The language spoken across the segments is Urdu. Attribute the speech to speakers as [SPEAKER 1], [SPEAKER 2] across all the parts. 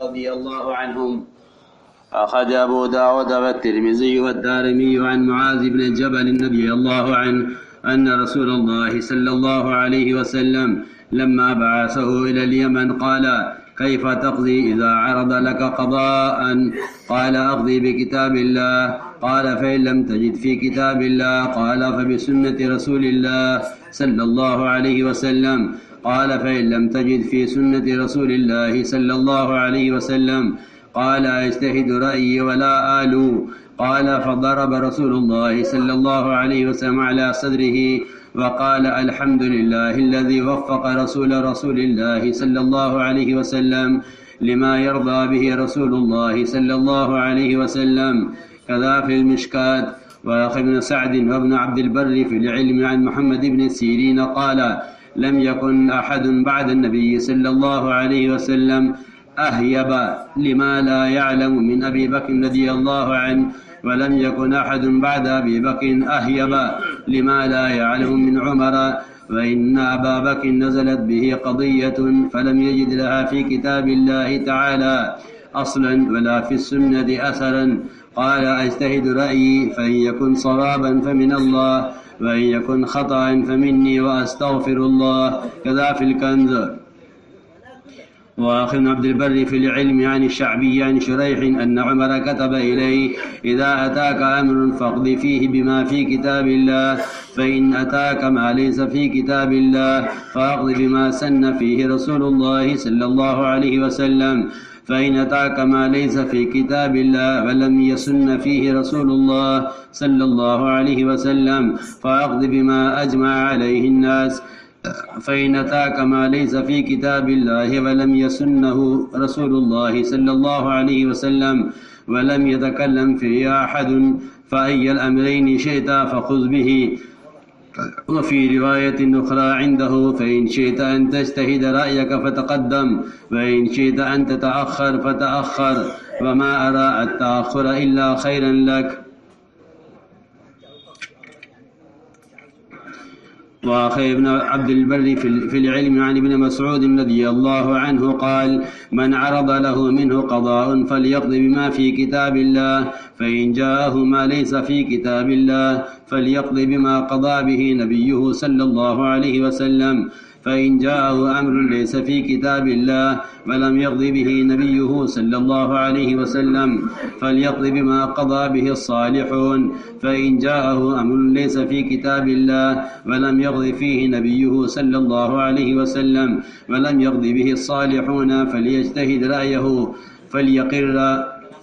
[SPEAKER 1] رضي الله عنهم. أخرج أبو داود والترمذي والدارمي عن معاذ بن جبل رضي الله عنه أن رسول الله صلى الله عليه وسلم لما بعثه إلى اليمن قال: كيف تقضي إذا عرض لك قضاء؟ قال: أقضي بكتاب الله. قال: فإن لم تجد في كتاب الله؟ قال: فبسنة رسول الله صلى الله عليه وسلم. قال: فإن لم تجد في سنة رسول الله صلى الله عليه وسلم؟ قال: أجتهد رأيي ولا آلو. قال: فضرب رسول الله صلى الله عليه وسلم على صدره وقال: الحمد لله الذي وفق رسول الله صلى الله عليه وسلم لما يرضى به رسول الله صلى الله عليه وسلم. كذا في المشكات. وأخي بن سعد وابن عبد البر في العلم عن محمد بن سيرين قال: لم يكن أحد بعد النبي صلى الله عليه وسلم أهيب لما لا يعلم من أبي بكر رضي الله عنه، ولم يكن أحد بعد أبي بكر أهيب لما لا يعلم من عمر، وإن أبا بكر نزلت به قضية فلم يجد لها في كتاب الله تعالى أصلا ولا في السنة أثرا. قال: أجتهد رأيي فإن يكن صوابا فمن الله وإن يكن خطأ فمني وأستغفر الله. كذا في الكنز. وأخي بن عبد البر في العلم عن الشعبي عن شريح أن عمر كتب إليه: إذا أتاك أمر فاقض فيه بما في كتاب الله، فإن أتاك ما ليس في كتاب الله فاقض بما سن فيه رسول الله صلى الله عليه وسلم، فإن أتاك ما ليس في كتاب الله ولم يسن فيه رسول الله صلى الله عليه وسلم فاقض بما أجمع عليه الناس، فإن أتاك ما ليس في كتاب الله ولم يسنه رسول الله صلى الله عليه وسلم ولم يتكلم فيه أحد فأي الأمرين شئت فخذ به. وفي رواية أخرى عنده: فإن شئت أن تجتهد رأيك فتقدم، وإن شئت أن تتأخر فتأخر، وما أرى التأخر إلا خيرا لك. وأخي ابن عبد البر في العلم عن ابن مسعود رضي الله عنه قال: من عرض له منه قضاء فليقض بما في كتاب الله، فإن جاءه ما ليس في كتاب الله فليقض بما قضى به نبيه صلى الله عليه وسلم، فإن جاءه أمر ليس في كتاب الله ولم يقض به نبيه صلى الله عليه وسلم فليقض بما قضى به الصالحون، فإن جاءه أمر ليس في كتاب الله ولم يقض فيه نبيه صلى الله عليه وسلم ولم يقض به الصالحون فليجتهد رأيه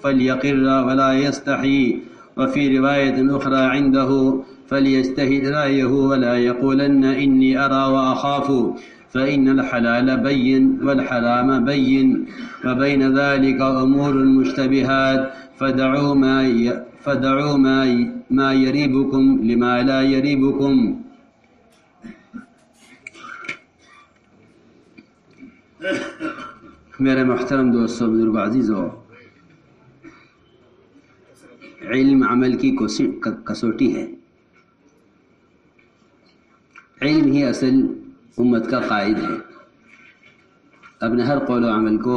[SPEAKER 1] فليقر ولا يستحي. وفي رواية أخرى عنده: فليجتهد رأيه ولا يقولن إني أرى وأخاف، فإن الحلال بين والحرام بين وبين ذلك أمور مشتبهات، فدعوا ما يريبكم لما لا يريبكم. میرے محترم دوستو، بزرگ عزیزو، علم عمل کی کسوٹی ہے۔ علم ہی اصل امت کا قائد ہے۔ اپنے ہر قول و عمل کو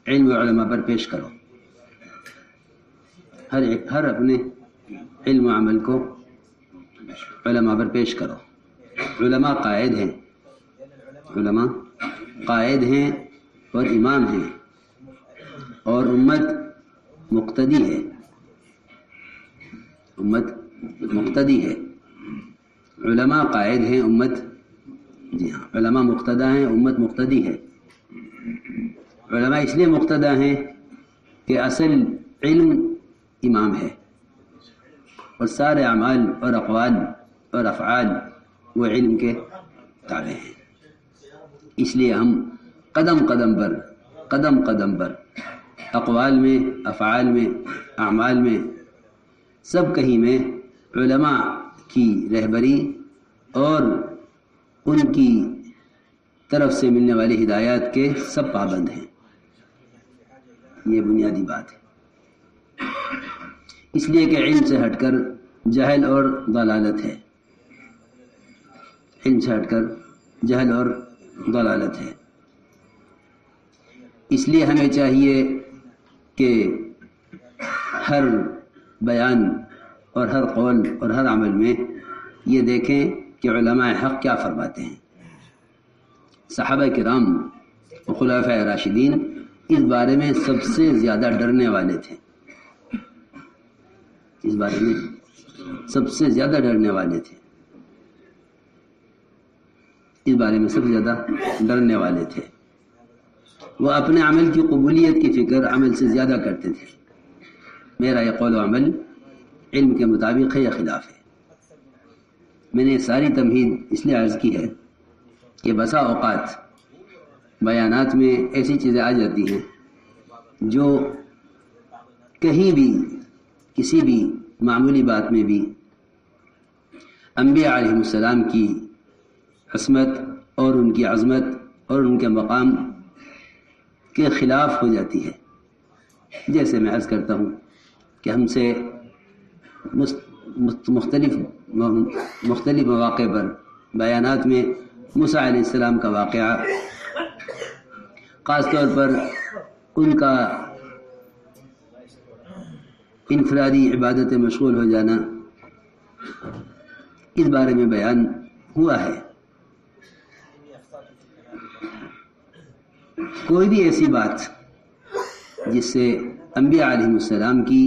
[SPEAKER 1] علم و علماء پر پیش کرو، ہر اپنے علم و عمل کو علماء پر پیش کرو۔ علماء قائد ہیں، علماء قائد ہیں اور امام ہیں، اور امت مقتدی ہے، امت مقتدی ہے۔ علماء قائد ہیں، امت جی ہاں علماء مقتدی ہیں، امت مقتدی ہے۔ علماء اس لیے مقتدی ہیں کہ اصل علم امام ہے، اور سارے اعمال اور اقوال اور افعال وہ علم کے تابع ہیں۔ اس لیے ہم قدم قدم پر اقوال میں، افعال میں، اعمال میں، سب کہیں میں علماء کی رہبری اور ان کی طرف سے ملنے والی ہدایات کے سب پابند ہیں۔ یہ بنیادی بات ہے۔ اس لیے کہ علم سے ہٹ کر جہل اور ضلالت ہے، علم سے ہٹ کر جہل اور ضلالت ہے۔ اس لیے ہمیں چاہیے کہ ہر بیان اور ہر قول اور ہر عمل میں یہ دیکھیں کہ علماء حق کیا فرماتے ہیں۔ صحابہ کرام و خلفائے راشدین اس بارے میں سب سے زیادہ ڈرنے والے تھے، اس بارے میں سب سے زیادہ ڈرنے والے تھے، اس بارے میں سب سے زیادہ ڈرنے والے تھے۔ وہ اپنے عمل کی قبولیت کی فکر عمل سے زیادہ کرتے تھے۔ میرا یہ قول و عمل علم کے مطابق ہے یا خلاف ہے؟ میں نے ساری تمہید اس لیے عرض کی ہے کہ بسا اوقات بیانات میں ایسی چیزیں آ جاتی ہیں جو کہیں بھی کسی بھی معمولی بات میں بھی انبیاء علیہ السلام کی عصمت اور ان کی عظمت اور ان کے مقام کے خلاف ہو جاتی ہے۔ جیسے میں عرض کرتا ہوں کہ ہم سے مختلف مواقع پر بیانات میں موسیٰ علیہ السلام کا واقعہ، خاص طور پر ان کا انفرادی عبادت مشغول ہو جانا، اس بارے میں بیان ہوا ہے۔ کوئی بھی ایسی بات جس سے انبیاء علیہ السلام کی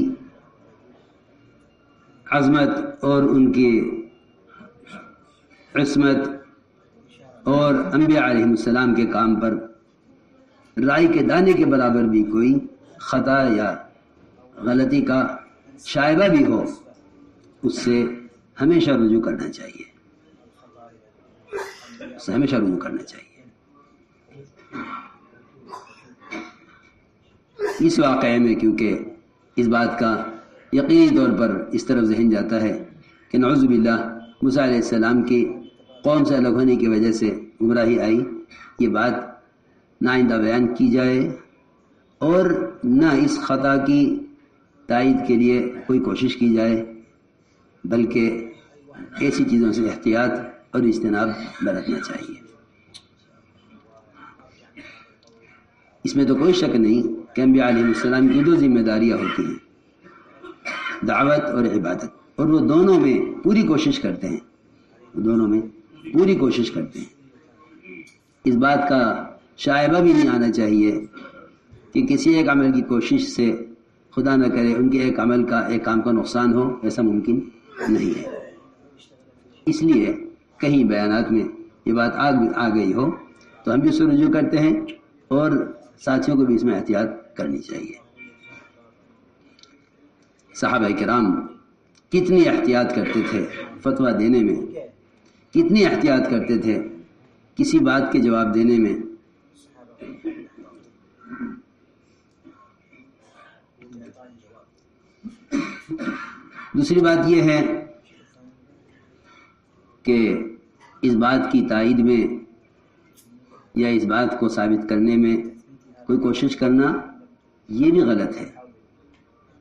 [SPEAKER 1] عظمت اور ان کی عصمت اور انبیاء علیہ السلام کے کام پر رائی کے دانے کے برابر بھی کوئی خطا یا غلطی کا شائبہ بھی ہو، اس سے ہمیشہ رجوع کرنا چاہیے، اس سے ہمیشہ رجوع کرنا چاہیے۔ اس واقعے میں کیونکہ اس بات کا یقینی طور پر اس طرف ذہن جاتا ہے کہ نعوذ باللہ موسیٰ علیہ السلام کی قوم سے الگ ہونے کی وجہ سے گمراہی آئی، یہ بات نہ آئندہ بیان کی جائے اور نہ اس خطا کی تائید کے لیے کوئی کوشش کی جائے، بلکہ ایسی چیزوں سے احتیاط اور اجتناب برتنا چاہیے۔ اس میں تو کوئی شک نہیں کہ انبیاء علیہ السلام کی دو ذمہ داریاں ہوتی ہیں، دعوت اور عبادت، اور وہ دونوں میں پوری کوشش کرتے ہیں، وہ دونوں میں پوری کوشش کرتے ہیں۔ اس بات کا شائبہ بھی نہیں آنا چاہیے کہ کسی ایک عمل کی کوشش سے خدا نہ کرے ان کے ایک کام کا نقصان ہو، ایسا ممکن نہیں ہے۔ اس لیے کہیں بیانات میں یہ بات آ گئی ہو تو ہم بھی اس سے رجوع کرتے ہیں اور ساتھیوں کو بھی اس میں احتیاط کرنی چاہیے۔ صحابہ کرام کتنی احتیاط کرتے تھے فتویٰ دینے میں، کتنی احتیاط کرتے تھے کسی بات کے جواب دینے میں۔ دوسری بات یہ ہے کہ اس بات کی تائید میں یا اس بات کو ثابت کرنے میں کوئی کوشش کرنا یہ بھی غلط ہے،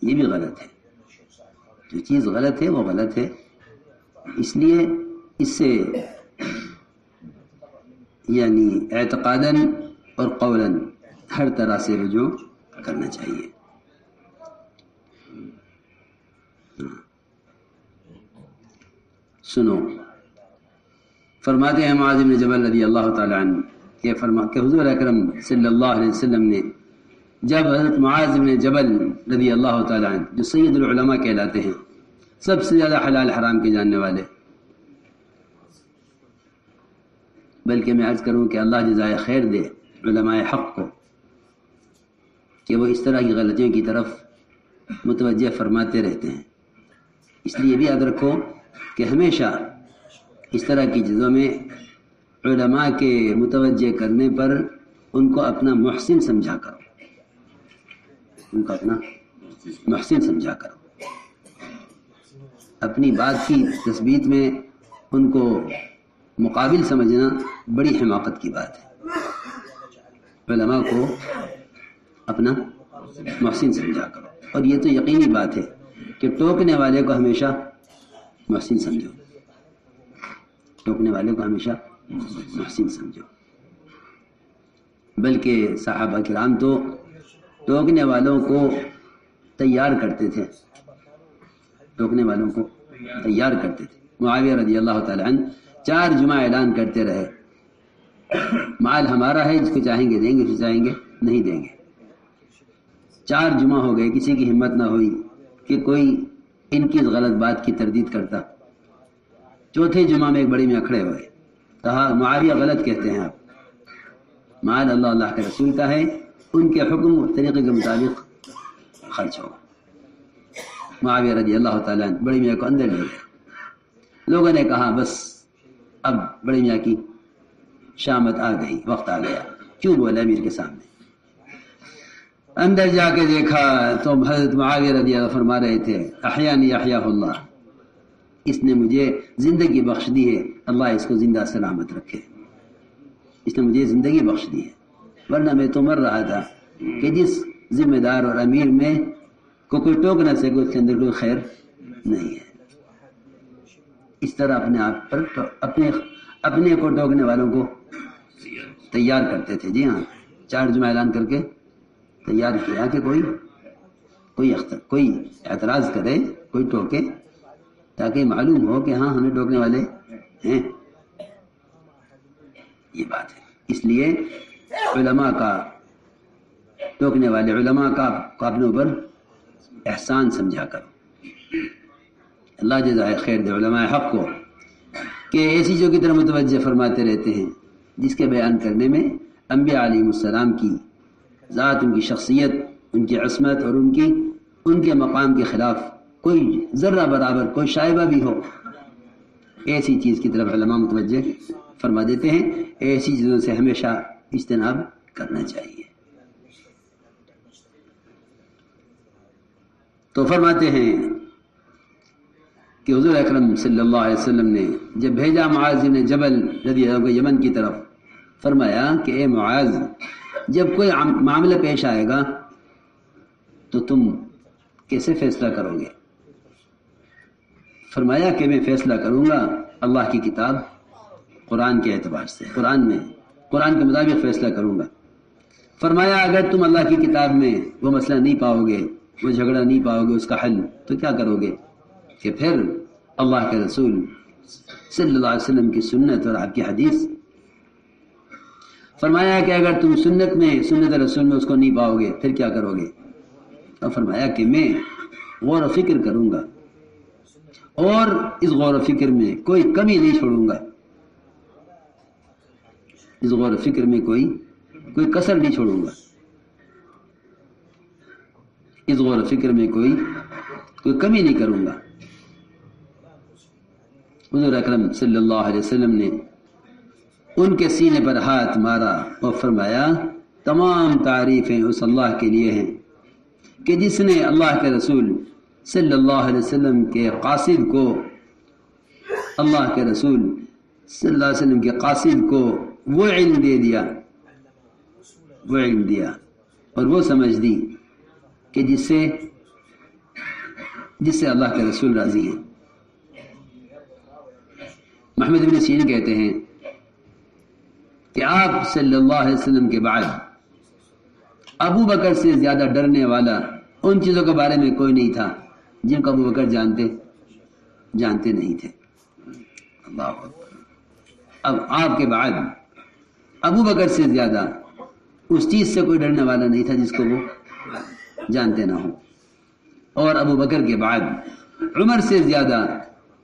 [SPEAKER 1] یہ بھی غلط ہے۔ جو چیز غلط ہے وہ غلط ہے، اس لیے اس سے یعنی اعتقاداً اور قولاً ہر طرح سے رجوع کرنا چاہیے۔ سنو، فرماتے ہیں معاذ بن جبل رضی اللہ تعالی عنہ کہ حضور اکرم صلی اللہ علیہ وسلم نے جب حضرت معاذ بن جبل رضی اللہ تعالی عنہ جو سید العلماء کہلاتے ہیں، سب سے زیادہ حلال حرام کے جاننے والے، بلکہ میں عرض کروں کہ اللہ جزائے خیر دے علماء حق کو کہ وہ اس طرح کی غلطیوں کی طرف متوجہ فرماتے رہتے ہیں۔ اس لیے بھی یاد رکھو کہ ہمیشہ اس طرح کی چیزوں میں علماء کے متوجہ کرنے پر ان کو اپنا محسن سمجھا کرو، ان کو اپنا محسن سمجھا کرو۔ اپنی بات کی تثبیت میں ان کو مقابل سمجھنا بڑی حماقت کی بات ہے۔ علماء کو اپنا محسن سمجھا کرو، اور یہ تو یقینی بات ہے کہ ٹوکنے والے کو ہمیشہ محسن سمجھو، ٹوکنے والے کو ہمیشہ محسن سمجھو۔ بلکہ صحابہ کرام تو ٹوکنے والوں کو تیار کرتے تھے، ٹوکنے والوں کو تیار کرتے تھے۔ معاویہ رضی اللہ تعالی عنہ 4 جمعہ اعلان کرتے رہے، مال ہمارا ہے، جس کو چاہیں گے دیں گے، جس کو چاہیں گے نہیں دیں گے۔ 4 جمعہ ہو گئے، کسی کی ہمت نہ ہوئی کہ کوئی ان کی غلط بات کی تردید کرتا۔ چوتھے جمعہ میں ایک بڑی میاں کھڑے ہوئے، کہا معاویہ غلط کہتے ہیں آپ، مال اللہ کے رسول کا ہے، ان کے حکم و طریقے کے مطابق خرچ ہو۔ معاویہ رضی اللہ تعالیٰ عنہ بڑی میاں کو اندر لے گئے۔ لوگوں نے کہا بس اب بڑی میاں کی شامت آ گئی، وقت آ گیا، کیوں بولا امیر کے سامنے؟ اندر جا کے دیکھا تو حضرت معاویہ رضی اللہ فرما رہے تھے احیانی احیاہ اللہ، اس نے مجھے زندگی بخش دی ہے، اللہ اس کو زندہ سلامت رکھے، اس نے مجھے زندگی بخش دی ہے، ورنہ میں تو مر رہا تھا کہ جس ذمہ دار اور امیر میں کو کوئی ٹوک نہ سکے اس کے اندر کوئی خیر نہیں ہے۔ اس طرح اپنے آپ پر اپنے کو ٹوکنے والوں کو تیار کرتے تھے۔ جی ہاں، 4 جمعہ اعلان کر کے تیار کیا کہ کوئی اعتراض کرے، کوئی ٹوکے، تاکہ معلوم ہو کہ ہاں ہمیں ٹوکنے والے ہیں۔ یہ بات ہے، اس لیے علماء کا ٹوکنے والے علماء کا اپنے اوپر احسان سمجھا کرو۔ اللہ جزائے خیر دے علماء حق کو کہ ایسی چیزوں کی طرف متوجہ فرماتے رہتے ہیں جس کے بیان کرنے میں انبیاء علیہ السلام کی ذات، ان کی شخصیت، ان کی عصمت اور ان کے مقام کے خلاف کوئی ذرہ برابر کوئی شائبہ بھی ہو، ایسی چیز کی طرف علماء متوجہ فرما دیتے ہیں۔ ایسی چیزوں سے ہمیشہ اجتناب کرنا چاہیے۔ تو فرماتے ہیں کہ حضور اکرم صلی اللہ علیہ وسلم نے جب بھیجا معاذ بن جبل رضی اللہ عنہ یمن کی طرف، فرمایا کہ اے معاذ، جب کوئی معاملہ پیش آئے گا تو تم کیسے فیصلہ کرو گے؟ فرمایا کہ میں فیصلہ کروں گا اللہ کی کتاب قرآن کے اعتبار سے، قرآن کے مطابق فیصلہ کروں گا۔ فرمایا اگر تم اللہ کی کتاب میں وہ مسئلہ نہیں پاؤ گے، وہ جھگڑا نہیں پاؤ گے، اس کا حل، تو کیا کرو گے؟ کہ پھر اللہ کے رسول صلی اللہ علیہ وسلم کی سنت اور آپ کی حدیث۔ فرمایا کہ اگر تم سنت رسول میں اس کو نہیں پاؤ گے پھر کیا کرو گے؟ تو فرمایا کہ میں غور و فکر کروں گا، اور اس غور و فکر میں کوئی کمی نہیں چھوڑوں گا، اس غور و فکر میں کوئی کسر نہیں چھوڑوں گا، اس غور و فکر میں کوئی کمی نہیں کروں گا۔ حضور اکرم صلی اللہ علیہ وسلم نے ان کے سینے پر ہاتھ مارا اور فرمایا تمام تعریفیں اس اللہ کے لیے ہیں کہ جس نے اللہ کے رسول صلی اللہ علیہ وسلم کے قاصد کو، اللہ کے رسول صلی اللہ علیہ وسلم کے قاصد کو وہ علم دے دیا، وہ علم دیا اور وہ سمجھ دی کہ جس سے اللہ کے رسول راضی ہیں۔ محمد بن سیرین کہتے ہیں کہ آپ صلی اللہ علیہ وسلم کے بعد ابو بکر سے زیادہ ڈرنے والا ان چیزوں کے بارے میں کوئی نہیں تھا جن کو ابو بکر جانتے نہیں تھے۔ اللہ اکبر۔ اب آپ کے بعد ابو بکر سے زیادہ اس چیز سے کوئی ڈرنے والا نہیں تھا جس کو وہ جانتے نہ ہوں، اور ابو بکر کے بعد عمر سے زیادہ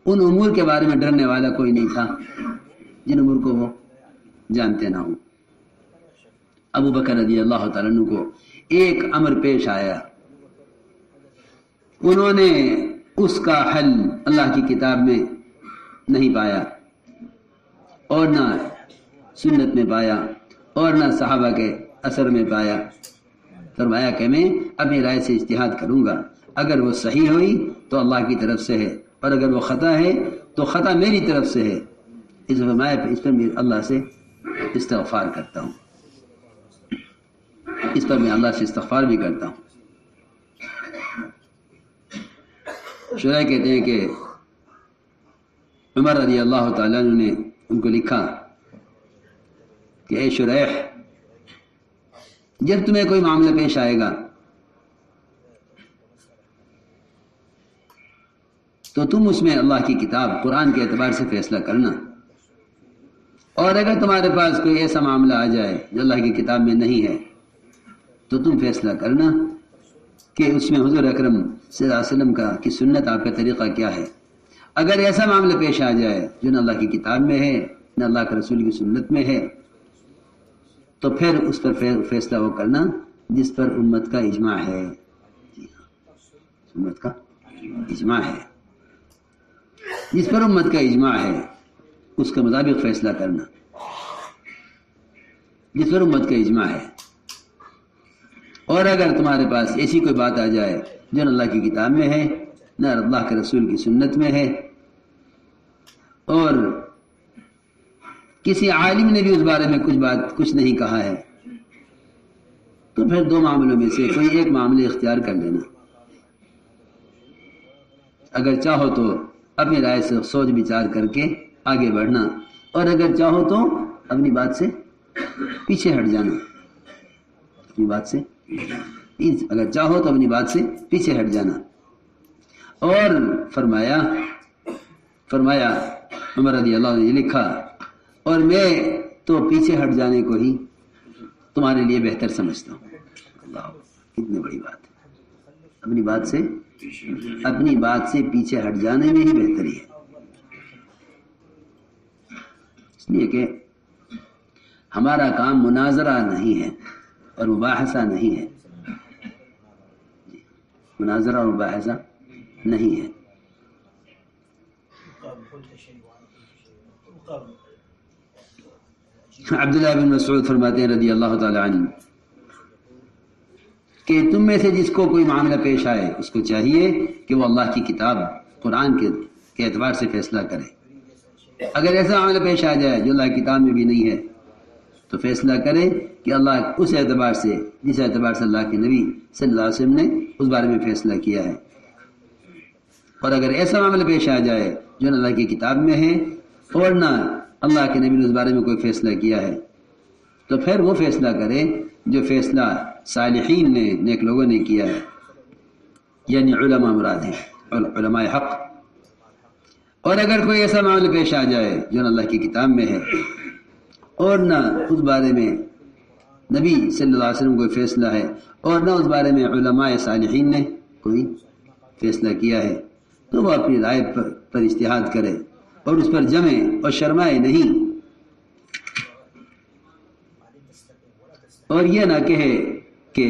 [SPEAKER 1] ان امور کے بارے میں ڈرنے والا کوئی نہیں تھا جن امور کو وہ جانتے نہ ہوں۔ ابو بکر رضی اللہ تعالیٰ عنہ کو ایک امر پیش آیا، انہوں نے اس کا حل اللہ کی کتاب میں نہیں پایا، اور نہ سنت میں پایا، اور نہ صحابہ کے اثر میں پایا۔ فرمایا کہ میں اپنی رائے سے اجتہاد کروں گا، اگر وہ صحیح ہوئی تو اللہ کی طرف سے ہے، اور اگر وہ خطا ہے تو خطا میری طرف سے ہے۔ اس پر میں اللہ سے استغفار کرتا ہوں، اس پر میں اللہ سے استغفار بھی کرتا ہوں۔ شرح کہتے ہیں کہ عمر رضی اللہ تعالیٰ عنہ نے ان کو لکھا کہ اے شریح، جب تمہیں کوئی معاملہ پیش آئے گا تو تم اس میں اللہ کی کتاب قرآن کے اعتبار سے فیصلہ کرنا، اور اگر تمہارے پاس کوئی ایسا معاملہ آ جائے جو اللہ کی کتاب میں نہیں ہے تو تم فیصلہ کرنا کہ اس میں حضور اکرم صلی اللہ علیہ وسلم کی سنت، آپ کا طریقہ کیا ہے۔ اگر ایسا معاملہ پیش آ جائے جو نہ اللہ کی کتاب میں ہے نہ اللہ کے رسول کی سنت میں ہے تو پھر اس پر فیصلہ وہ کرنا جس پر امت کا اجماع ہے، امت کا اجماع ہے، جس پر امت کا اجماع ہے اس کے مطابق فیصلہ کرنا، جس پر امت کا اجماع ہے۔ اور اگر تمہارے پاس ایسی کوئی بات آ جائے جو نہ اللہ کی کتاب میں ہے نہ اللہ کے رسول کی سنت میں ہے، اور کسی عالم نے بھی اس بارے میں کچھ نہیں کہا ہے، تو پھر دو معاملوں میں سے کوئی ایک معاملے اختیار کر لینا۔ اگر چاہو تو اپنی رائے سے سوچ بچار کر کے آگے بڑھنا، اور اگر چاہو تو اپنی بات سے پیچھے ہٹ جانا، اپنی بات سے اگر چاہو تو اپنی بات سے پیچھے ہٹ جانا۔ اور فرمایا عمر رضی اللہ عنہ نے لکھا، اور میں تو پیچھے ہٹ جانے کو ہی تمہارے لیے بہتر سمجھتا ہوں۔ اللہ، کتنی بڑی بات ہے، اپنی بات سے پیچھے ہٹ جانے میں ہی بہتری ہے، اس لیے کہ ہمارا کام مناظرہ نہیں ہے اور مباحثہ نہیں ہے، مناظرہ اور مباحثہ نہیں ہے۔ عبداللہ بن مسعود فرماتے ہیں رضی اللہ تعالی عنہ کہ تم میں سے جس کو کوئی معاملہ پیش آئے اس کو چاہیے کہ وہ اللہ کی کتاب قرآن کے اعتبار سے فیصلہ کرے۔ اگر ایسا معاملہ پیش آ جائے جو اللہ کی کتاب میں بھی نہیں ہے تو فیصلہ کرے کہ اللہ اس اعتبار سے جس اعتبار سے اللہ کے نبی صلی اللہ علیہ وسلم نے اس بارے میں فیصلہ کیا ہے۔ اور اگر ایسا معاملہ پیش آ جائے جو نہ اللہ کی کتاب میں ہے اور نہ اللہ کے نبی نے اس بارے میں کوئی فیصلہ کیا ہے تو پھر وہ فیصلہ کرے جو فیصلہ صالحین نے، نیک لوگوں نے کیا ہے، یعنی علماء مراد ہیں، علماء حق۔ اور اگر کوئی ایسا معاملہ پیش آ جائے جو نہ اللہ کی کتاب میں ہے اور نہ اس بارے میں نبی صلی اللہ علیہ وسلم کوئی فیصلہ ہے اور نہ اس بارے میں علماء صالحین نے کوئی فیصلہ کیا ہے تو وہ اپنی رائے پر اجتہاد کرے اور اس پر جمے اور شرمائے نہیں، اور یہ نہ کہے کہ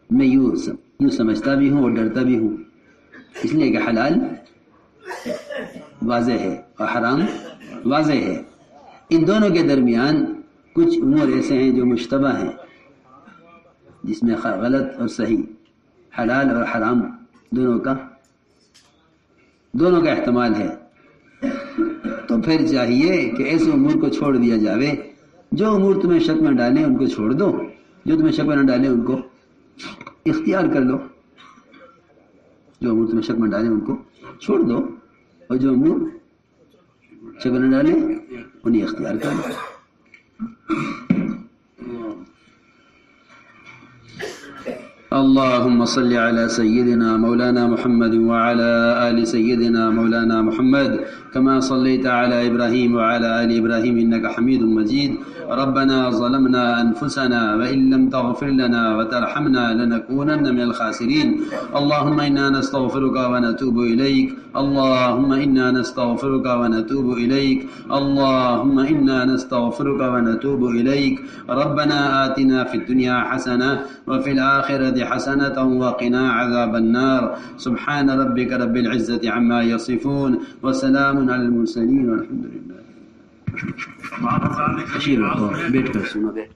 [SPEAKER 1] میں یوں سمجھتا بھی ہوں اور ڈرتا بھی ہوں، اس لیے کہ حلال واضح ہے اور حرام واضح ہے۔ ان دونوں کے درمیان کچھ امور ایسے ہیں جو مشتبہ ہیں، جس میں غلط اور صحیح، حلال اور حرام دونوں کا احتمال ہے، تو پھر چاہیے کہ ایسے امور کو چھوڑ دیا جاوے۔ جو امور تمہیں شک میں ڈالیں ان کو چھوڑ دو، جو تمہیں شک میں نہ ڈالیں ان کو اختیار کر لو، جو امور تمہیں شک میں ڈالیں ان کو چھوڑ دو، اور جو امور شک میں نہ ڈالیں انہیں اختیار کر لو۔ اللهم صل على سيدنا مولانا محمد وعلى آل سيدنا مولانا محمد كما صليت على إبراهيم وعلى آل إبراهيم إنك حميد مجيد. ربنا ظلمنا أنفسنا وإن لم تغفر لنا وترحمنا لنكونن من الخاسرين. اللهم إنا نستغفرك ونتوب إليك. اللهم إنا نستغفرك ونتوب إليك. اللهم إنا نستغفرك ونتوب إليك. ربنا آتنا في الدنيا حسنة وفي الآخرة حسنة وقنا عذاب النار. سبحان ربك رب العزة عما يصفون وسلام على المرسلين والحمد لله. بیٹھ کر سنو بیٹھ